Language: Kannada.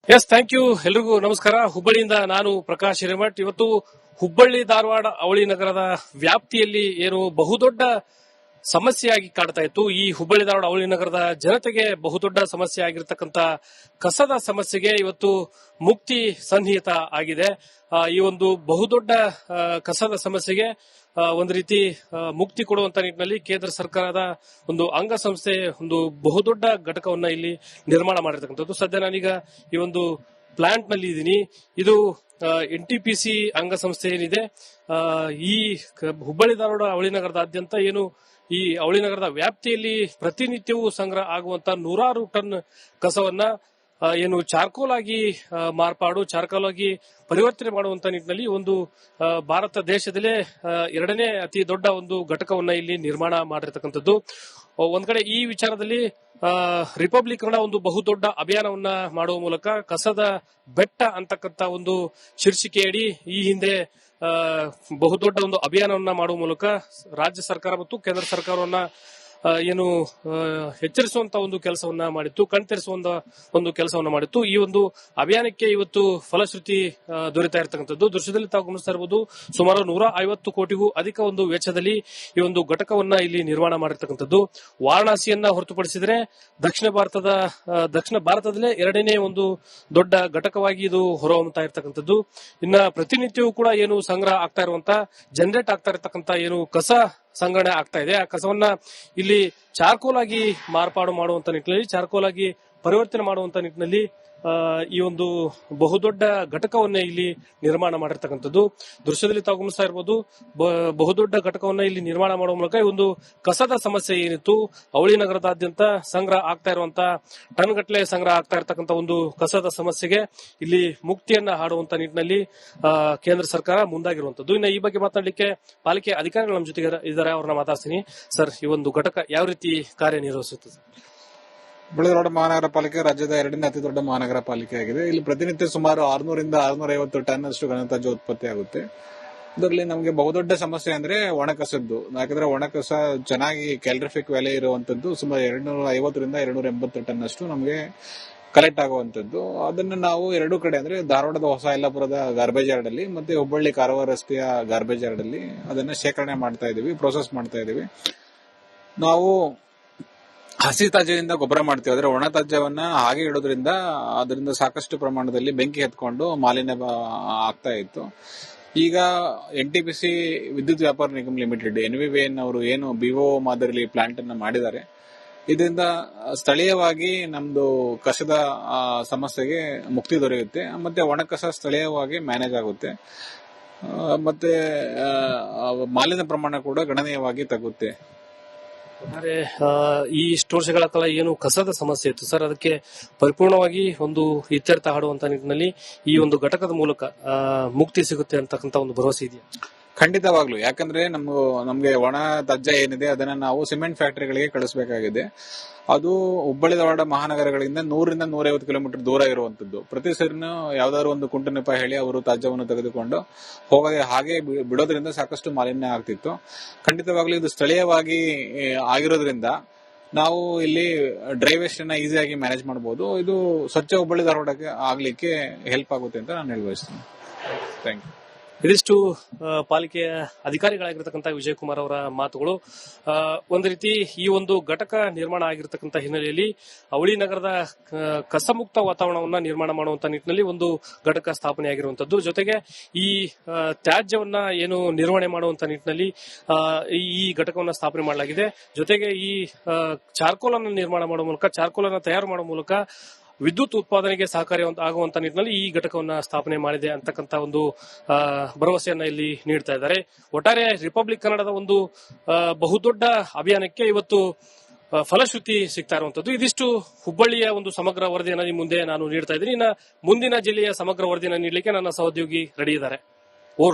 S, thank you. ಎಲ್ರಿಗೂ ನಮಸ್ಕಾರ. ಹುಬ್ಬಳ್ಳಿಯಿಂದ ನಾನು ಪ್ರಕಾಶ್ ಹಿರೇಮಠ್. ಇವತ್ತು ಹುಬ್ಬಳ್ಳಿ ಧಾರವಾಡ ಅವಳಿ ನಗರದ ವ್ಯಾಪ್ತಿಯಲ್ಲಿ ಏನು ಬಹುದೊಡ್ಡ ಸಮಸ್ಯೆಯಾಗಿ ಕಾಡ್ತಾ ಇತ್ತು. ಈ ಹುಬ್ಬಳ್ಳಿ ಧಾರವಾಡ ಅವಳಿ ನಗರದ ಜನತೆಗೆ ಬಹುದೊಡ್ಡ ಸಮಸ್ಯೆ ಆಗಿರತಕ್ಕಂತ ಕಸದ ಸಮಸ್ಯೆಗೆ ಇವತ್ತು ಮುಕ್ತಿ ಸನ್ನಿಹಿತ ಆಗಿದೆ. ಈ ಒಂದು ಬಹುದೊಡ್ಡ ಕಸದ ಸಮಸ್ಯೆಗೆ ಒಂದು ರೀತಿ ಮುಕ್ತಿ ಕೊಡುವಂತ ನಿಟ್ಟಿನಲ್ಲಿ ಕೇಂದ್ರ ಸರ್ಕಾರದ ಒಂದು ಅಂಗಸಂಸ್ಥೆ ಒಂದು ಬಹುದೊಡ್ಡ ಘಟಕವನ್ನ ಇಲ್ಲಿ ನಿರ್ಮಾಣ ಮಾಡಿರ್ತಕ್ಕಂಥದ್ದು. ಸದ್ಯ ನಾನೀಗ ಈ ಒಂದು ಪ್ಲಾಂಟ್ ನಲ್ಲಿ ಇದ್ದೀನಿ. ಇದು NTPC ಅಂಗಸಂಸ್ಥೆ ಏನಿದೆ, ಈ ಹುಬ್ಬಳ್ಳಿ ಧಾರವಾಡ ಅವಳಿ ನಗರದಾದ್ಯಂತ ಏನು ಈ ಅವಳಿ ನಗರದ ವ್ಯಾಪ್ತಿಯಲ್ಲಿ ಪ್ರತಿನಿತ್ಯವೂ ಸಂಗ್ರಹ ಆಗುವಂತ 100 ಟನ್ ಕಸವನ್ನ ಏನು ಚಾರ್ಕೋಲ್ ಆಗಿ ಚಾರ್ಕೋಲ್ ಆಗಿ ಪರಿವರ್ತನೆ ಮಾಡುವಂತ ನಿಟ್ಟಿನಲ್ಲಿ ಒಂದು ಭಾರತ ದೇಶದಲ್ಲೇ ಎರಡನೇ ಅತಿ ದೊಡ್ಡ ಒಂದು ಘಟಕವನ್ನ ಇಲ್ಲಿ ನಿರ್ಮಾಣ ಮಾಡಿರ್ತಕ್ಕಂಥದ್ದು. ಒಂದ್ ಕಡೆ ಈ ವಿಚಾರದಲ್ಲಿ ರಿಪಬ್ಲಿಕ್ ಕನ್ನಡ ಒಂದು ಬಹುದೊಡ್ಡ ಅಭಿಯಾನವನ್ನ ಮಾಡುವ ಮೂಲಕ ಕಸದ ಬೆಟ್ಟ ಅಂತಕ್ಕಂಥ ಒಂದು ಶೀರ್ಷಿಕೆಯಡಿ ಈ ಹಿಂದೆ ಬಹುದೊಡ್ಡ ಒಂದು ಅಭಿಯಾನವನ್ನ ಮಾಡುವ ಮೂಲಕ ರಾಜ್ಯ ಸರ್ಕಾರ ಮತ್ತು ಕೇಂದ್ರ ಸರ್ಕಾರವನ್ನ ಏನು ಎಚ್ಚರಿಸುವಂತ ಒಂದು ಕೆಲಸವನ್ನ ಮಾಡಿತ್ತು, ಕಣ್ತೆರೆಸುವಂತ ಒಂದು ಕೆಲಸವನ್ನ ಮಾಡಿತ್ತು. ಈ ಒಂದು ಅಭಿಯಾನಕ್ಕೆ ಇವತ್ತು ಫಲಶ್ರುತಿ ದೊರೆತಾ ಇರತಕ್ಕಂಥದ್ದು. ದೃಶ್ಯದಲ್ಲಿ ತಾವು ಗಮನಿಸ್ತಾ ಇರಬಹುದು, ಸುಮಾರು 150 ಕೋಟಿಗೂ ಅಧಿಕ ಒಂದು ವೆಚ್ಚದಲ್ಲಿ ಈ ಒಂದು ಘಟಕವನ್ನ ಇಲ್ಲಿ ನಿರ್ಮಾಣ ಮಾಡಿರ್ತಕ್ಕಂಥದ್ದು. ವಾರಣಾಸಿಯನ್ನ ಹೊರತುಪಡಿಸಿದರೆ ದಕ್ಷಿಣ ಭಾರತದಲ್ಲೇ ಎರಡನೇ ಒಂದು ದೊಡ್ಡ ಘಟಕವಾಗಿ ಇದು ಹೊರಹೊಮ್ಮತಾ ಇರತಕ್ಕಂಥದ್ದು. ಇನ್ನ ಪ್ರತಿನಿತ್ಯವೂ ಕೂಡ ಏನು ಸಂಗ್ರಹ ಆಗ್ತಾ ಇರುವಂತ ಜನರೇಟ್ ಆಗ್ತಾ ಇರತಕ್ಕಂತ ಏನು ಕಸ ಸಂಗ್ರಹಣೆ ಆಗ್ತಾ ಇದೆ, ಆ ಕಸವನ್ನ ಇಲ್ಲಿ ಚಾರ್ಕೋಲ್ ಆಗಿ ಮಾರ್ಪಾಡು ಮಾಡುವಂತ ನಿಟ್ಟಿನಲ್ಲಿ, ಚಾರ್ಕೋಲ್ ಆಗಿ ಪರಿವರ್ತನೆ ಮಾಡುವಂತ ನಿಟ್ಟಿನಲ್ಲಿ ಈ ಒಂದು ಬಹುದೊಡ್ಡ ಘಟಕವನ್ನ ಇಲ್ಲಿ ನಿರ್ಮಾಣ ಮಾಡಿರ್ತಕ್ಕಂಥದ್ದು. ದೃಶ್ಯದಲ್ಲಿ ತಾವು ಗಮನಿಸ್ತಾ ಇರಬಹುದು, ಬಹುದೊಡ್ಡ ಘಟಕವನ್ನ ಇಲ್ಲಿ ನಿರ್ಮಾಣ ಮಾಡುವ ಮೂಲಕ ಈ ಒಂದು ಕಸದ ಸಮಸ್ಯೆ ಏನಿತ್ತು, ಅವಳಿ ನಗರದಾದ್ಯಂತ ಸಂಗ್ರಹ ಆಗ್ತಾ ಇರುವಂತ ಟನ್ ಗಟ್ಟಲೆ ಸಂಗ್ರಹ ಆಗ್ತಾ ಇರತಕ್ಕಂಥ ಒಂದು ಕಸದ ಸಮಸ್ಯೆಗೆ ಇಲ್ಲಿ ಮುಕ್ತಿಯನ್ನ ಹಾಡುವಂತ ನಿಟ್ಟಿನಲ್ಲಿ ಕೇಂದ್ರ ಸರ್ಕಾರ ಮುಂದಾಗಿರುವಂತದ್ದು. ಇನ್ನು ಈ ಬಗ್ಗೆ ಮಾತನಾಡಲಿಕ್ಕೆ ಪಾಲಿಕೆ ಅಧಿಕಾರಿಗಳು ನಮ್ಮ ಜೊತೆಗೆ ಇದ್ದಾರೆ, ಅವ್ರನ್ನ ಮಾತಾಡ್ತೀನಿ. ಸರ್, ಈ ಒಂದು ಘಟಕ ಯಾವ ರೀತಿ ಕಾರ್ಯನಿರ್ವಹಿಸುತ್ತದೆ? ಹುಬ್ಬಳ್ಳಿ ಧಾರವಾಡ ಮಹಾನಗರ ಪಾಲಿಕೆ ರಾಜ್ಯದ ಎರಡನೇ ಅತಿ ದೊಡ್ಡ ಮಹಾನಗರ ಪಾಲಿಕೆ ಆಗಿದೆ. ಇಲ್ಲಿ ಪ್ರತಿನಿತ್ಯ ಸುಮಾರು 600ರಿಂದ 650 ಟನ್ ಅಷ್ಟು ಘನತ್ಯಾಜ್ಯ ಉತ್ಪತ್ತಿ ಆಗುತ್ತೆ. ಇದರಲ್ಲಿ ನಮಗೆ ಬಹುದೊಡ್ಡ ಸಮಸ್ಯೆ ಅಂದ್ರೆ ಒಣಕಸದ್ದು. ಯಾಕಂದ್ರೆ ಒಣಕಸ ಚೆನ್ನಾಗಿ ಕ್ಯಾಲರಿಫಿಕ್ ವ್ಯಾಲ್ಯೂ ಇರುವಂತದ್ದು ಸುಮಾರು 250ರಿಂದ 280 ಟನ್ ಅಷ್ಟು ನಮಗೆ ಕಲೆಕ್ಟ್ ಆಗುವಂತದ್ದು. ಅದನ್ನು ನಾವು ಎರಡು ಕಡೆ ಅಂದ್ರೆ ಧಾರವಾಡದ ಹೊಸ ಯಲ್ಲಾಪುರದ ಗಾರ್ಬೇಜ್ ಯಾರ್ಡ್ ಅಲ್ಲಿ ಮತ್ತೆ ಹುಬ್ಬಳ್ಳಿ ಕಾರವಾರ ರಸ್ತೆಯ ಗಾರ್ಬೇಜ್ ಯಾರ್ಡ್ ಅಲ್ಲಿ ಅದನ್ನ ಶೇಖರಣೆ ಮಾಡ್ತಾ ಇದೀವಿ, ಪ್ರೋಸೆಸ್ ಮಾಡ್ತಾ ಇದೀವಿ. ನಾವು ಹಸಿ ತ್ಯಾಜ್ಯದಿಂದ ಗೊಬ್ಬರ ಮಾಡ್ತೀವಿ. ಆದ್ರೆ ಒಣ ತ್ಯಾಜ್ಯವನ್ನ ಹಾಗೆ ಇಡೋದ್ರಿಂದ ಅದರಿಂದ ಸಾಕಷ್ಟು ಪ್ರಮಾಣದಲ್ಲಿ ಬೆಂಕಿ ಹತ್ಕೊಂಡು ಮಾಲಿನ್ಯ ಆಗ್ತಾ ಇತ್ತು. ಈಗ NTPC ವಿದ್ಯುತ್ ವ್ಯಾಪಾರ ನಿಗಮ ಲಿಮಿಟೆಡ್ NVVN ಅವರು ಏನು BO ಮಾದರಿಯಲ್ಲಿ ಪ್ಲಾಂಟ್ ಅನ್ನ ಮಾಡಿದ್ದಾರೆ, ಇದರಿಂದ ಸ್ಥಳೀಯವಾಗಿ ನಮ್ದು ಕಸದ ಸಮಸ್ಯೆಗೆ ಮುಕ್ತಿ ದೊರೆಯುತ್ತೆ. ಮತ್ತೆ ಒಣಕಸ ಸ್ಥಳೀಯವಾಗಿ ಮ್ಯಾನೇಜ್ ಆಗುತ್ತೆ. ಮತ್ತೆ ಮಾಲಿನ್ಯ ಪ್ರಮಾಣ ಕೂಡ ಗಣನೀಯವಾಗಿ ತಗ್ಗುತ್ತೆ. ಅಂದ್ರೆ ಈ ಇಷ್ಟು ವರ್ಷಗಳ ಕಾಲ ಏನು ಕಸದ ಸಮಸ್ಯೆ ಇತ್ತು ಸರ್, ಅದಕ್ಕೆ ಪರಿಪೂರ್ಣವಾಗಿ ಒಂದು ಇತ್ಯರ್ಥ ಹಾಡುವಂತ ನಿಟ್ಟಿನಲ್ಲಿ ಈ ಒಂದು ಘಟಕದ ಮೂಲಕ ಮುಕ್ತಿ ಸಿಗುತ್ತೆ ಅಂತಕ್ಕಂಥ ಒಂದು ಭರವಸೆ ಇದೆಯಾ? ಖಂಡಿತವಾಗ್ಲು. ಯಾಕಂದ್ರೆ ನಮ್ಗೆ ಒಣ ತ್ಯಾಜ್ಯ ಏನಿದೆ ಅದನ್ನ ನಾವು ಸಿಮೆಂಟ್ ಫ್ಯಾಕ್ಟರಿಗಳಿಗೆ ಕಳಿಸಬೇಕಾಗಿದೆ. ಅದು ಹುಬ್ಬಳ್ಳಿ ಧಾರವಾಡ ಮಹಾನಗರಗಳಿಂದ 100ರಿಂದ 150 ಕಿಲೋಮೀಟರ್ ದೂರ ಇರುವಂತದ್ದು. ಪ್ರತಿ ಸರಿನೂ ಯಾವ್ದಾದ್ರು ಒಂದು ಕುಂಟು ನೆಪ ಹೇಳಿ ಅವರು ತ್ಯಾಜ್ಯವನ್ನು ತೆಗೆದುಕೊಂಡು ಹೋಗದೆ ಹಾಗೆ ಬಿಡೋದ್ರಿಂದ ಸಾಕಷ್ಟು ಮಾಲಿನ್ಯ ಆಗ್ತಿತ್ತು. ಖಂಡಿತವಾಗ್ಲೂ ಇದು ಸ್ಥಳೀಯವಾಗಿ ಆಗಿರೋದ್ರಿಂದ ನಾವು ಇಲ್ಲಿ ಡ್ರೈ ವೇಸ್ಟ್ ಅನ್ನ ಈಸಿಯಾಗಿ ಮ್ಯಾನೇಜ್ ಮಾಡಬಹುದು. ಇದು ಸ್ವಚ್ಛ ಹುಬ್ಬಳ್ಳಿ ಧಾರವಾಡಕ್ಕೆ ಆಗ್ಲಿಕ್ಕೆ ಹೆಲ್ಪ್ ಆಗುತ್ತೆ ಅಂತ ನಾನು ಹೇಳಬಯಸ್ತೀನಿ. Thank you. ಇದಿಷ್ಟು ಪಾಲಿಕೆಯ ಅಧಿಕಾರಿಗಳಾಗಿರ್ತಕ್ಕಂಥ ವಿಜಯ್ ಕುಮಾರ್ ಅವರ ಮಾತುಗಳು. ಒಂದು ರೀತಿ ಈ ಒಂದು ಘಟಕ ನಿರ್ಮಾಣ ಆಗಿರ್ತಕ್ಕಂಥ ಹಿನ್ನೆಲೆಯಲ್ಲಿ ಅವಳಿ ನಗರದ ಕಸಮುಕ್ತ ವಾತಾವರಣವನ್ನ ನಿರ್ಮಾಣ ಮಾಡುವಂತ ನಿಟ್ಟಿನಲ್ಲಿ ಒಂದು ಘಟಕ ಸ್ಥಾಪನೆ ಆಗಿರುವಂತದ್ದು. ಜೊತೆಗೆ ಈ ತ್ಯಾಜ್ಯವನ್ನ ಏನು ನಿರ್ವಹಣೆ ಮಾಡುವಂತ ನಿಟ್ಟಿನಲ್ಲಿ ಈ ಘಟಕವನ್ನ ಸ್ಥಾಪನೆ ಮಾಡಲಾಗಿದೆ. ಜೊತೆಗೆ ಈ ಚಾರ್ಕೋಲ್ ಅನ್ನು ನಿರ್ಮಾಣ ಮಾಡುವ ಮೂಲಕ, ಚಾರ್ಕೋಲ್ ಅನ್ನು ತಯಾರು ಮಾಡುವ ಮೂಲಕ ವಿದ್ಯುತ್ ಉತ್ಪಾದನೆಗೆ ಸಹಕಾರಿ ಆಗುವಂತ ನಿಟ್ಟಿನಲ್ಲಿ ಈ ಘಟಕವನ್ನ ಸ್ಥಾಪನೆ ಮಾಡಿದೆ ಅಂತಕ್ಕಂಥ ಒಂದು ಭರವಸೆಯನ್ನ ಇಲ್ಲಿ ನೀಡ್ತಾ ಇದ್ದಾರೆ. ಒಟ್ಟಾರೆ ರಿಪಬ್ಲಿಕ್ ಕನ್ನಡದ ಒಂದು ಬಹುದೊಡ್ಡ ಅಭಿಯಾನಕ್ಕೆ ಇವತ್ತು ಫಲಶ್ರುತಿ ಸಿಗ್ತಾ ಇರುವಂತದ್ದು. ಇದಿಷ್ಟು ಹುಬ್ಬಳ್ಳಿಯ ಒಂದು ಸಮಗ್ರ ವರದಿಯನ್ನ ನಿಮ್ಮ ಮುಂದೆ ನಾನು ನೀಡ್ತಾ ಇದ್ದೀನಿ. ಇನ್ನು ಮುಂದಿನ ಜಿಲ್ಲೆಯ ಸಮಗ್ರ ವರದಿಯನ್ನು ನೀಡಲಿಕ್ಕೆ ನನ್ನ ಸಹೋದ್ಯೋಗಿ ರೆಡಿ ಇದ್ದಾರೆ.